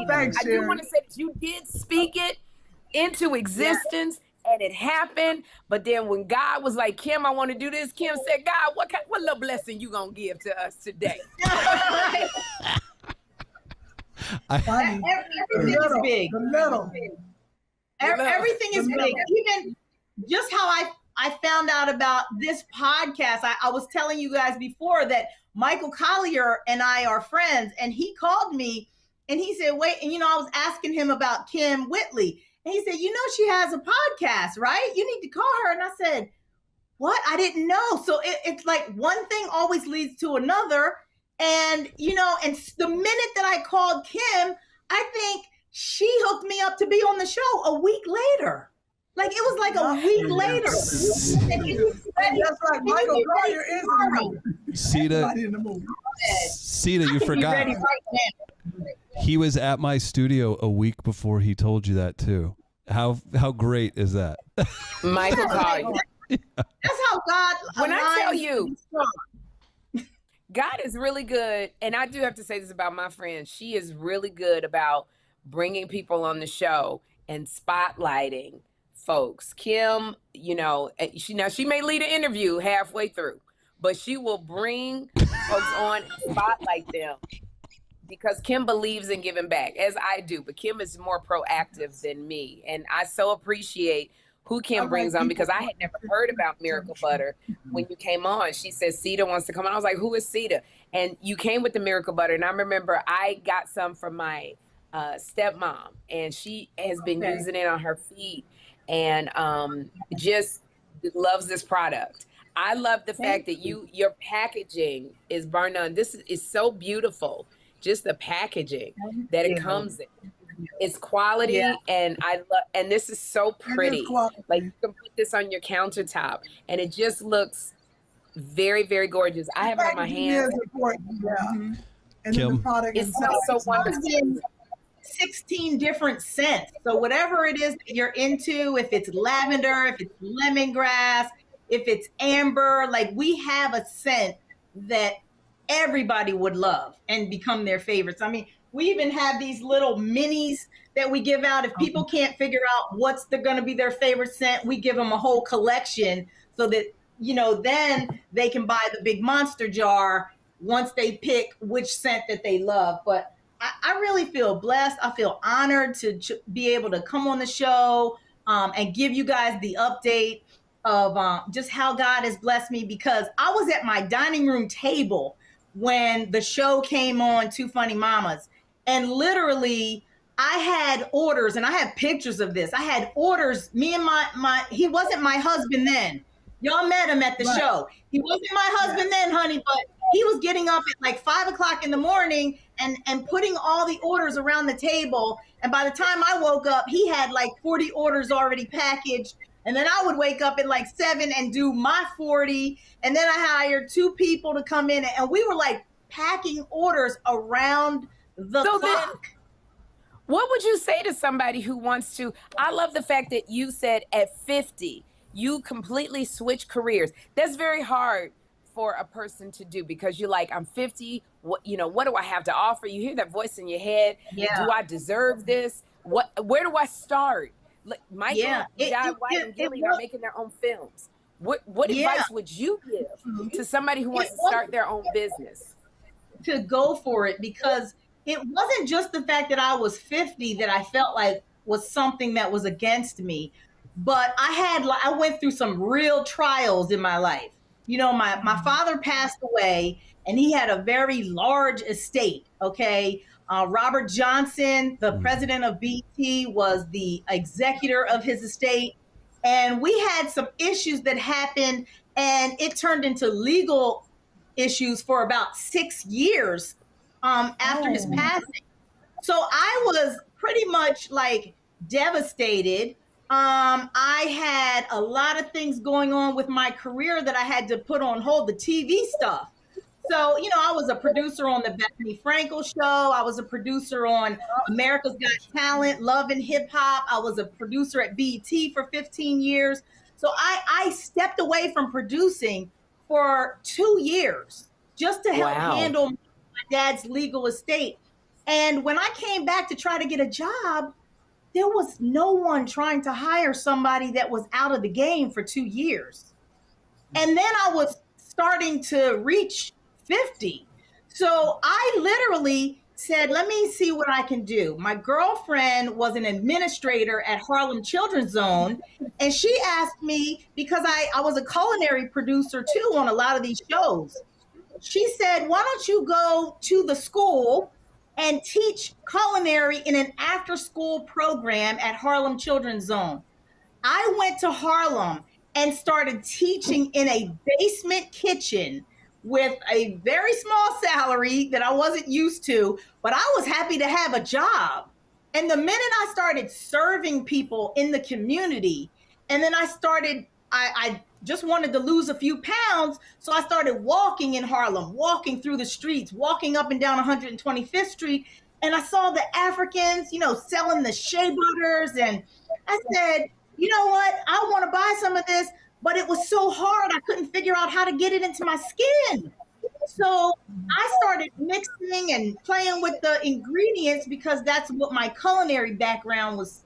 Thanks, I do want to say that you did speak it into existence. And it happened, but then when God was like, Kym, I want to do this, Kym said, God, what little blessing you gonna give to us today? Everything is big. Everything is big. Even just how I found out about this podcast, I was telling you guys before that Michael Collier and I are friends, and he called me and he said, wait, and I was asking him about Kym Whitley. And he said, she has a podcast, right? You need to call her. And I said, what? I didn't know. So it's like one thing always leads to another. And, and the minute that I called Kym, I think she hooked me up to be on the show a week later. Like, it was like a week later. That's like Michael Collier is in the movie. Sita, you forgot. He was at my studio a week before he told you that too. How great is that? Michael Collier. That's how God. When I tell you, God is really good, and I do have to say this about my friend. She is really good about bringing people on the show and spotlighting folks. Kym, she may lead an interview halfway through, but she will bring folks on and spotlight them. Because Kym believes in giving back, as I do, but Kym is more proactive than me. And I so appreciate who Kym brings on, because I had never heard about Miracle Butter when you came on. She said, Sita wants to come on. I was like, who is Sita? And you came with the Miracle Butter. And I remember I got some from my stepmom, and she has been using it on her feet and just loves this product. I love the fact that your packaging is burned on. This is so beautiful. Just the packaging that it comes in. It's quality, and I love, and this is so pretty. Like, you can put this on your countertop, and it just looks very, very gorgeous. I have it in my hands. And then the product it smells so wonderful. 16 different scents. So whatever it is that you're into, if it's lavender, if it's lemongrass, if it's amber, like, we have a scent that everybody would love and become their favorites. I mean, we even have these little minis that we give out. If people can't figure out what's going to be their favorite scent, we give them a whole collection so that, then they can buy the big monster jar once they pick which scent that they love. But I really feel blessed. I feel honored to be able to come on the show and give you guys the update of just how God has blessed me, because I was at my dining room table when the show came on, Two Funny Mamas. And literally, I had orders, and I have pictures of this. I had orders, me and he wasn't my husband then. Y'all met him at the show. He wasn't my husband then, honey, but he was getting up at like 5 o'clock in the morning and putting all the orders around the table. And by the time I woke up, he had like 40 orders already packaged. And then I would wake up at like 7 and do my 40. And then I hired 2 people to come in, and we were like packing orders around the clock. What would you say to somebody who wants to? I love the fact that you said at 50, you completely switch careers. That's very hard for a person to do, because you're like, I'm 50. What do I have to offer? You hear that voice in your head. Yeah. Do I deserve this? Where do I start? Michael, John White, and Gilly are making their own films. What advice would you give to somebody who wants to start their own business? To go for it, because it wasn't just the fact that I was 50 that I felt like was something that was against me, but I went through some real trials in my life. My father passed away, and he had a very large estate. Okay. Robert Johnson, the president of BT, was the executor of his estate. And we had some issues that happened, and it turned into legal issues for about 6 years after his passing. So I was pretty much like devastated. I had a lot of things going on with my career that I had to put on hold, the TV stuff. So, I was a producer on the Bethany Frankel show. I was a producer on America's Got Talent, Love and Hip Hop. I was a producer at BET for 15 years. So I stepped away from producing for 2 years just to help handle my dad's legal estate. And when I came back to try to get a job, there was no one trying to hire somebody that was out of the game for 2 years. And then I was starting to reach 50. So I literally said, let me see what I can do. My girlfriend was an administrator at Harlem Children's Zone, and she asked me, because I was a culinary producer too on a lot of these shows. She said, why don't you go to the school and teach culinary in an after-school program at Harlem Children's Zone? I went to Harlem and started teaching in a basement kitchen with a very small salary that I wasn't used to, but I was happy to have a job. And the minute I started serving people in the community, and then I just wanted to lose a few pounds, so I started walking in Harlem, walking through the streets, walking up and down 125th Street, and I saw the Africans, selling the shea butters, and I said, you know what, I want to buy some of this, but it was so hard, I couldn't figure out how to get it into my skin. So I started mixing and playing with the ingredients because that's what my culinary background was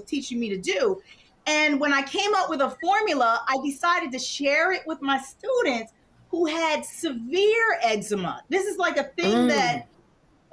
teaching me to do. And when I came up with a formula, I decided to share it with my students who had severe eczema. This is like a thing that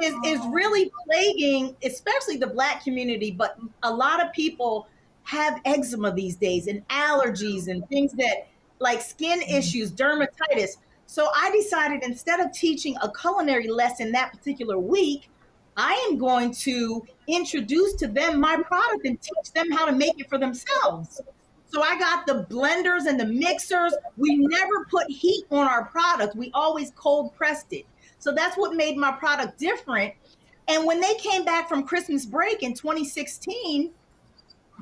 is really plaguing, especially the Black community, but a lot of people have eczema these days and allergies and things that like skin issues, dermatitis. So I decided instead of teaching a culinary lesson that particular week, I am going to introduce to them my product and teach them how to make it for themselves. So I got the blenders and the mixers. We never put heat on our product. We always cold pressed it. So that's what made my product different. And when they came back from Christmas break in 2016,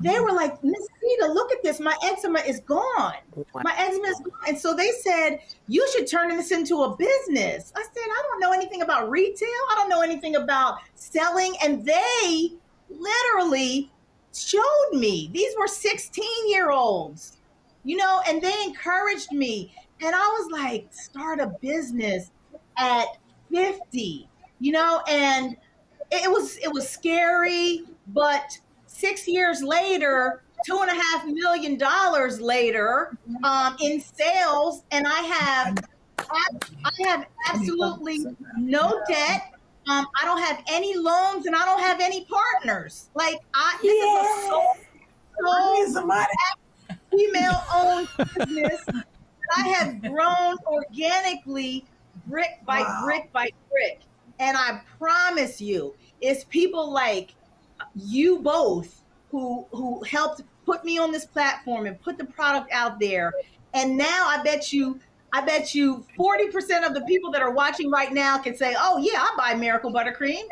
they were like, Miss Sita, look at this. My eczema is gone. My eczema is gone. And so they said, you should turn this into a business. I said, I don't know anything about retail. I don't know anything about selling. And they literally showed me. These were 16-year-olds, and they encouraged me. And I was like, start a business at 50, and it was scary, but 6 years later, $2.5 million later in sales, and I have absolutely no debt. I don't have any loans, and I don't have any partners. Like this is a female-owned business that I have grown organically, brick by brick by brick. And I promise you, it's people like you both who helped put me on this platform and put the product out there. And now I bet you 40% of the people that are watching right now can say, oh yeah, I buy Miracle Buttercream,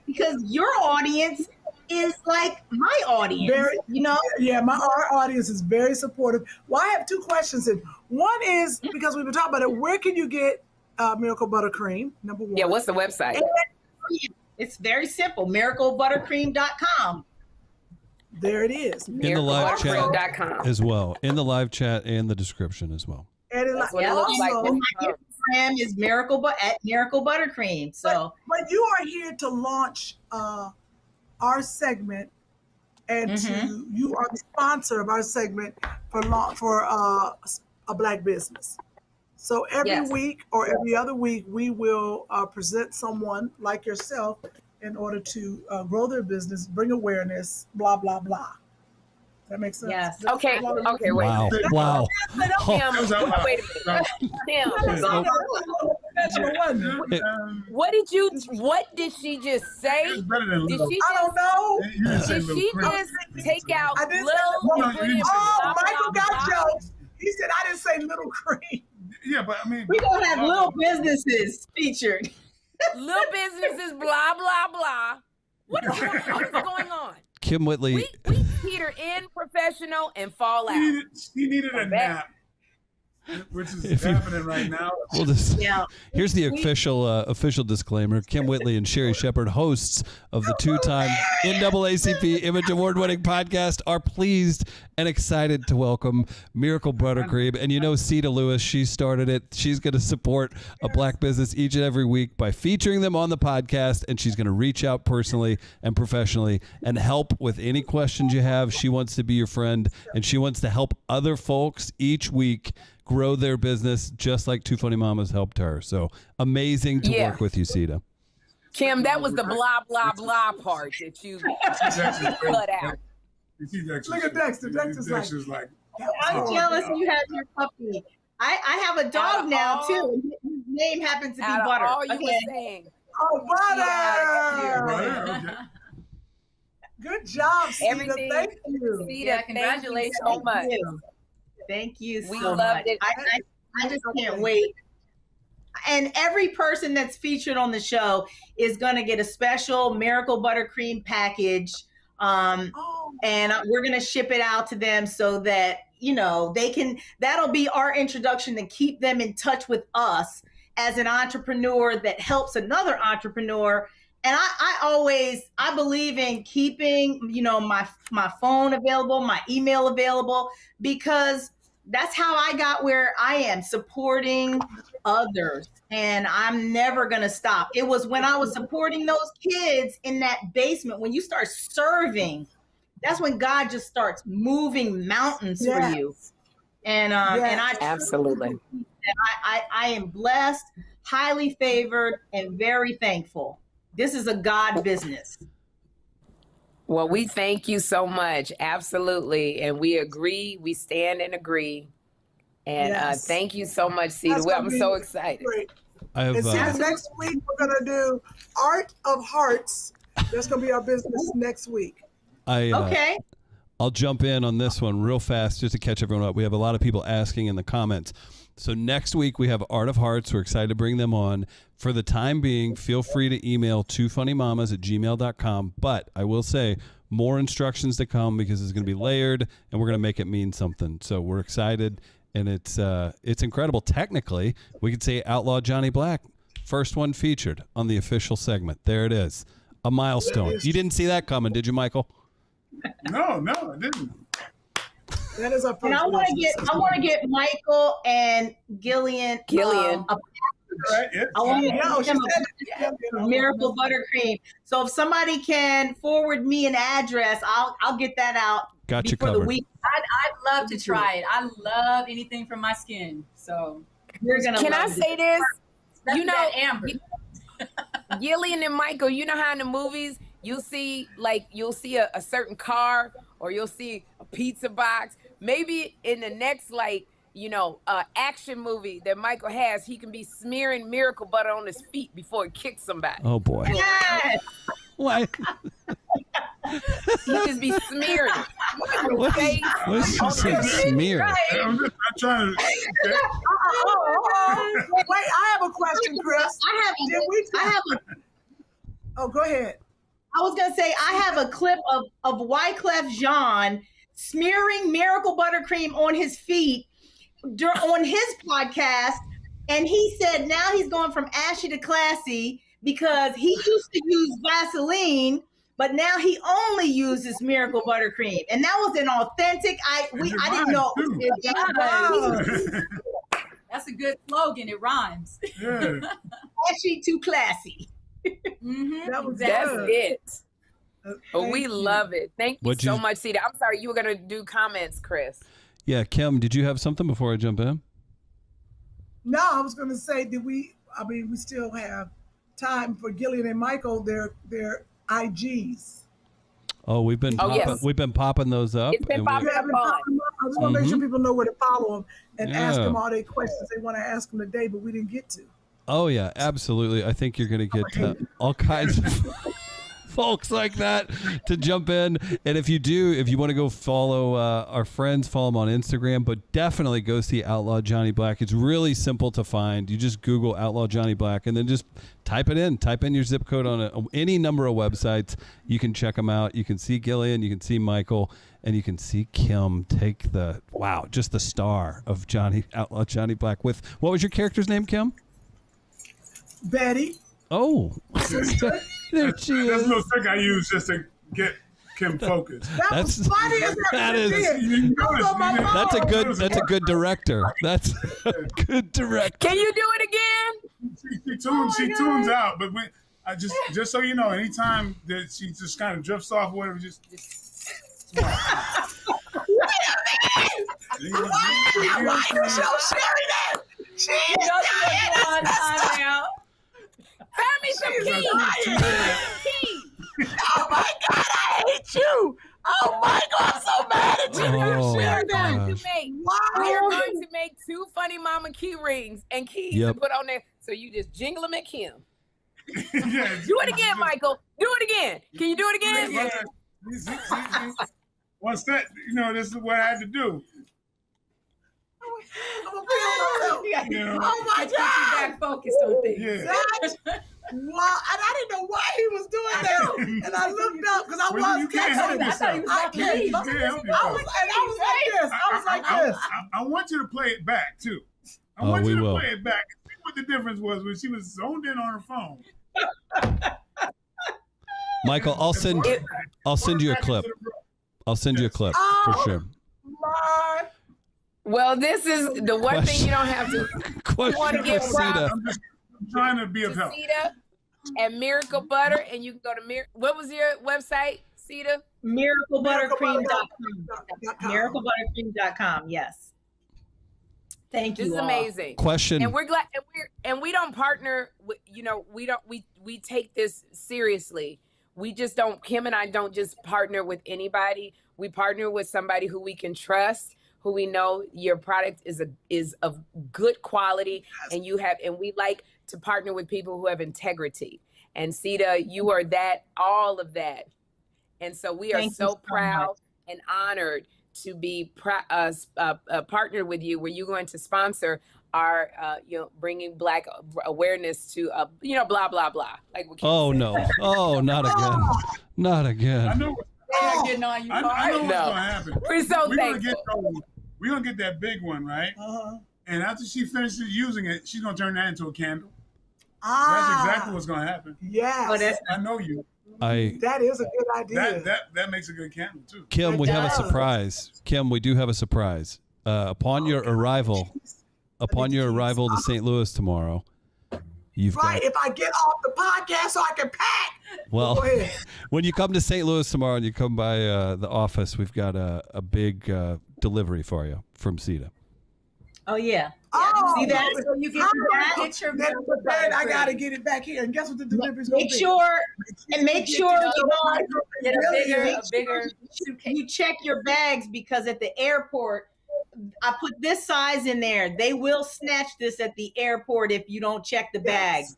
because your audience is like my audience, Yeah, our audience is very supportive. Well, I have two questions. One is, because we've been talking about it, where can you get Miracle Buttercream, number one? Yeah, what's the website? It's very simple, miraclebuttercream.com. There it is. In the live chat as well. In the live chat and the description as well. And also, my Instagram is Miracle Buttercream. So, but you are here to launch our segment, and you are the sponsor of our segment for a Black business. So every week or every other week, we will present someone like yourself in order to grow their business, bring awareness, blah, blah, blah. That makes sense? Yes. Okay, wait. Wow. Wow. Kym, wait a minute. Kym, what did she just say? I don't know. Did she just take out Lil? Oh, Michael got jokes. He said, I didn't say Little Cream. Yeah, but I mean, we're going to have little businesses featured. Little businesses, blah, blah, blah. What is going on? Kym Whitley. We peter in professional and fall out. She needed a nap. which is happening right now. We'll here's the official disclaimer. Kym Whitley and Sherri Shepherd, hosts of the 2-time NAACP Image Award-winning podcast, are pleased and excited to welcome Miracle Buttercream. And you know Sita Lewis, she started it. She's going to support a black business each and every week by featuring them on the podcast, and she's going to reach out personally and professionally and help with any questions you have. She wants to be your friend, and she wants to help other folks each week grow their business just like Two Funny Mamas helped her. So amazing to work with you, Sita. Kym, that was the blah, blah, blah part that you cut out. Look at Dexter. Dexter's like, I'm jealous you have your puppy. I have a dog now, too. His name happens to be Butter. All you were saying. Oh, Butter! Butter. Good job, Sita. Thank you. Sita, congratulations so much. Thank you we so loved much. It. I just can't wait. And every person that's featured on the show is going to get a special Miracle Buttercream package. And we're going to ship it out to them so that, you know, that'll be our introduction to keep them in touch with us as an entrepreneur that helps another entrepreneur. And I believe in keeping, you know, my phone available, my email available, because that's how I got where I am, supporting others. And I'm never going to stop. It was when I was supporting those kids in that basement, when you start serving, that's when God just starts moving mountains for you. And I absolutely. I am blessed, highly favored, and very thankful. This is a God business. Well, we thank you so much. Absolutely. And we agree. We stand and agree. And thank you so much, Sita. I'm so excited. Great. And Sita, next week, we're going to do Art of Hearts. That's going to be our business next week. Okay. I'll jump in on this one real fast just to catch everyone up. We have a lot of people asking in the comments. So next week we have Art of Hearts. We're excited to bring them on. For the time being, feel free to email twofunnymamas@gmail.com. But I will say more instructions to come because it's going to be layered and we're going to make it mean something. So we're excited, and it's incredible. Technically, we could say Outlaw Johnny Black, first one featured on the official segment. There it is. A milestone. You didn't see that coming, did you, Michael? No, I didn't. That is our first. And I want to get Michael and Gillian. I want to get them a Miracle Buttercream. So if somebody can forward me an address, I'll get that out. Got you before covered. The week. I'd love to try it. I love anything from my skin. So can I say this? You know, Amber. Gillian and Michael, you know how in the movies you'll see a certain car or you'll see a pizza box. Maybe in the next action movie that Michael has, he can be smearing Miracle Butter on his feet before he kicks somebody. Oh boy. Yes. Why? He just be smearing. What's she say? Smear. I'm trying to. Wait, I have a question, Chris. Oh, go ahead. I was going to say, I have a clip of Wyclef Jean smearing Miracle Buttercream on his feet on his podcast. And he said now he's going from ashy to classy because he used to use Vaseline, but now he only uses Miracle Buttercream. And that was an authentic, I didn't know. That's a good slogan. It rhymes. Yeah. Ashy to classy. Mm-hmm. That's it. But we love it. Thank you so much, Sita. I'm sorry, you were going to do comments, Chris. Yeah, Kym, did you have something before I jump in? No, I was going to say, we still have time for Gillian and Michael, their IGs. Oh, we've been popping those up. It's been popping up on. I just want to make sure people know where to follow them and ask them all their questions they want to ask them today, but we didn't get to. Oh, yeah, absolutely. I think you're going to get all kinds of folks like that to jump in. And if you want to go follow our friends, follow them on Instagram, but definitely go see Outlaw Johnny Black. It's really simple to find. You just Google Outlaw Johnny Black and then just type in your zip code on any number of websites. You can check them out. You can see Gillian, you can see Michael, and you can see Kym take just the star of Outlaw Johnny Black with, what was your character's name, Kym? Betty. Oh, there she is. That's a little trick I use just to get Kym focused. That was funny as that is. That's a good director. That's a good director. Can you do it again? She tunes out, but just so you know, anytime that she just kind of drifts off, or whatever, just. Wait a minute! Why you show Sherri that? She is on time now. Find me some keys. Oh my God, I hate you! Oh my God, I'm so mad at you! We are going Wow. to make 2 funny mama key rings and keys Yep. to put on there. So you just jingle them at Kym. Yeah, Do it again, Michael. Do it again. Can you do it again? Once that, this is what I had to do. I'm gonna put You know? Oh my Get you God! back focused on things. Yeah. Wow, and I didn't know why he was doing that. And I looked up because I Well, you was can't help texting. yourself. I thought he was I about to can't. leave. You can't help I yourself. was like this. I was like this. I want you to play it back too. I Oh, want you we to will. play it back and see what the difference was when she was zoned in on her phone. Michael, I'll send you a clip. I'll send you a clip for sure. My Well, this is the one thing you don't have to. Question wanna for get Sita. I'm just trying to be of help. Sita and Miracle Butter, and you can go to what was your website, Sita? MiracleButterCream.com. MiracleButterCream.com. Yes. Thank you. This is all. amazing. Question. And we're glad, and we don't partner with, we take this seriously. We just don't, Kym and I don't just partner with anybody. We partner with somebody who we can trust, who we know your product is of good quality, and we like to partner with people who have integrity. And Sita, you are all of that. And so we are Thank you so so proud much. and honored to be partnered with you, where you're going to sponsor our, bringing Black awareness to, blah, blah, blah. Like what Kym Oh said. no! Oh, not again! Not I again! know. They're getting on you. I know what's No. gonna happen. We're so thankful. We're gonna get that big one, right? And after she finishes using it, she's gonna turn that into a candle. That's exactly what's gonna happen. Yes. I know you. That is a good idea. That makes a good candle too. Kym, we have a surprise. Kym, we do have a surprise. Upon your arrival to St. Louis tomorrow, you've got. If I get off the podcast so I can pack. Well, Go ahead. when you come to St. Louis tomorrow and you come by the office, we've got a big delivery for you from Sita. Oh, yeah. Oh, See that? So you get that. Get your then I gotta get it back here. And guess what the delivery's gonna Make be? sure you don't Get a bigger you suitcase. check your bags, because at the airport, I put this size in there. They will snatch this at the airport if you don't check the bags.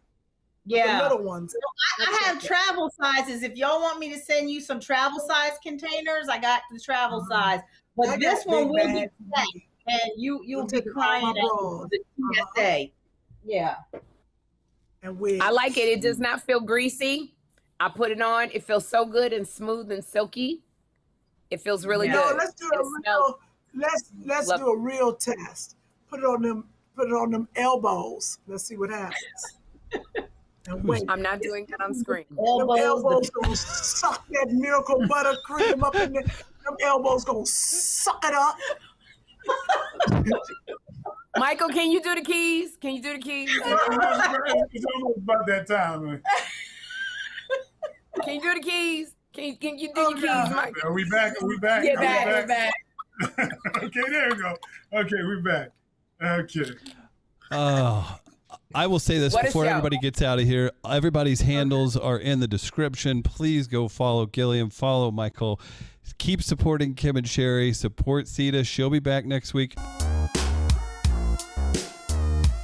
Yeah. The little ones. I have travel sizes. If y'all want me to send you some travel size containers, I got the travel size. But I this got one big will be bags. packed, and you'll be take it crying all at abroad. the TSA. Yeah. And we. I like it. It does not feel greasy. I put it on. It feels so good and smooth and silky. It feels really Yeah. No, good. let's do It a smells- real. Let's Love- do a real test. Put it on them elbows. Let's see what happens. And wait. I'm not doing that on screen. Them Elbows. elbows gonna suck that miracle buttercream up in there. Them elbows gonna suck it up. Michael, can you do the keys? Can you do the keys? It's almost about that time. Man. Can you do the keys? Can you do your keys, Michael? Are we back? Are we back? Get Are we back. We're back. Okay, there we go. Okay, we're back. Okay. I will say this What a before show. everybody gets out of here. Everybody's handles are in the description. Please go follow Gillian, follow Michael. Keep supporting Kym and Sherri. Support Sita. She'll be back next week.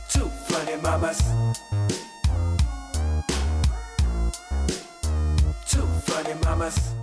Two funny mamas. Two promise.